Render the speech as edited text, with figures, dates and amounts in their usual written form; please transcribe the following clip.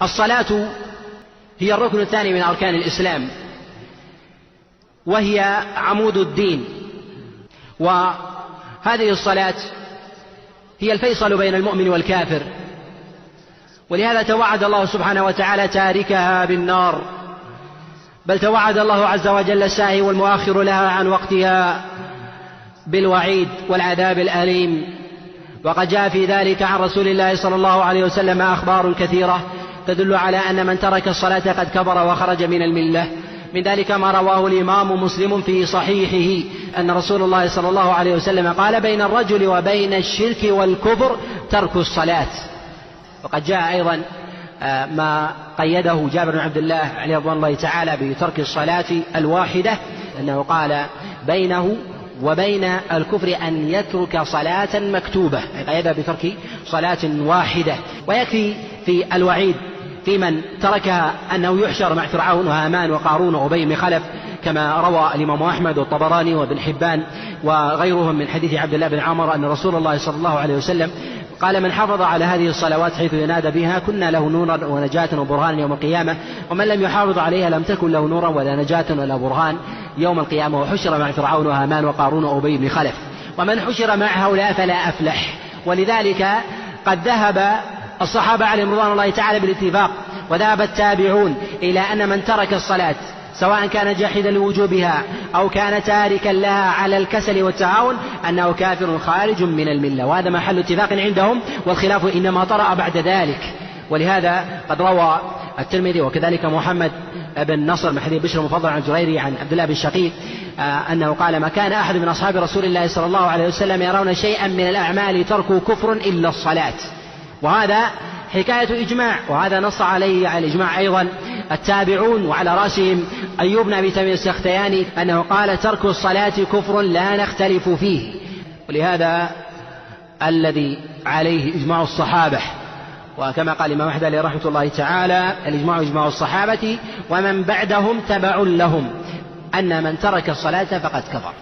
الصلاة هي الركن الثاني من أركان الإسلام، وهي عمود الدين، وهذه الصلاة هي الفيصل بين المؤمن والكافر، ولهذا توعد الله سبحانه وتعالى تاركها بالنار، بل توعد الله عز وجل الساهي والمؤخر لها عن وقتها بالوعيد والعذاب الأليم. وقد جاء في ذلك عن رسول الله صلى الله عليه وسلم أخبار كثيرة تدل على أن من ترك الصلاة قد كفر وخرج من الملة. من ذلك ما رواه الإمام مسلم في صحيحه أن رسول الله صلى الله عليه وسلم قال: بين الرجل وبين الشرك والكفر ترك الصلاة. وقد جاء أيضا ما قيده جابر بن عبد الله عليه رضوان الله تعالى بترك الصلاة الواحدة، أنه قال: بينه وبين الكفر أن يترك صلاة مكتوبة، قيدها بترك صلاة واحدة. ويكفي في الوعيد في من تركها أنه يحشر مع فرعون وهامان وقارون وأبي بن خلف، كما روى الإمام أحمد والطبراني وابن حبان وغيرهم من حديث عبد الله بن عمر أن رسول الله صلى الله عليه وسلم قال: من حافظ على هذه الصلوات حيث ينادى بها كنا له نورا ونجاة وبرهان يوم القيامة، ومن لم يحافظ عليها لم تكن له نورا ولا نجاة ولا برهان يوم القيامة. وحشر مع فرعون وهامان وقارون وأبي بن خلف، ومن حشر مع هؤلاء فلا أفلح. ولذلك قد ذهب الصحابة عليهم رضوان الله تعالى بالاتفاق، وذهب التابعون إلى أن من ترك الصلاة سواء كان جاحدا لوجوبها أو كان تاركا لها على الكسل والتهاون أنه كافر خارج من الملة، وهذا محل اتفاق عندهم، والخلاف إنما طرأ بعد ذلك. ولهذا قد روى الترمذي وكذلك محمد بن نصر من حديث بشر المفضل عن الجريري عن عبد الله بن شقيق أنه قال: ما كان أحد من أصحاب رسول الله صلى الله عليه وسلم يرون شيئا من الأعمال تركوا كفر إلا الصلاة. وهذا حكاية إجماع، وهذا نص عليه على الإجماع أيضا التابعون، وعلى رأسهم أيوب بن أبي تميم السختياني أنه قال: ترك الصلاة كفر لا نختلف فيه. ولهذا الذي عليه إجماع الصحابة، وكما قال الإمام أحمد عليه رحمة الله تعالى: الإجماع إجماع الصحابة ومن بعدهم تبع لهم، أن من ترك الصلاة فقد كفر.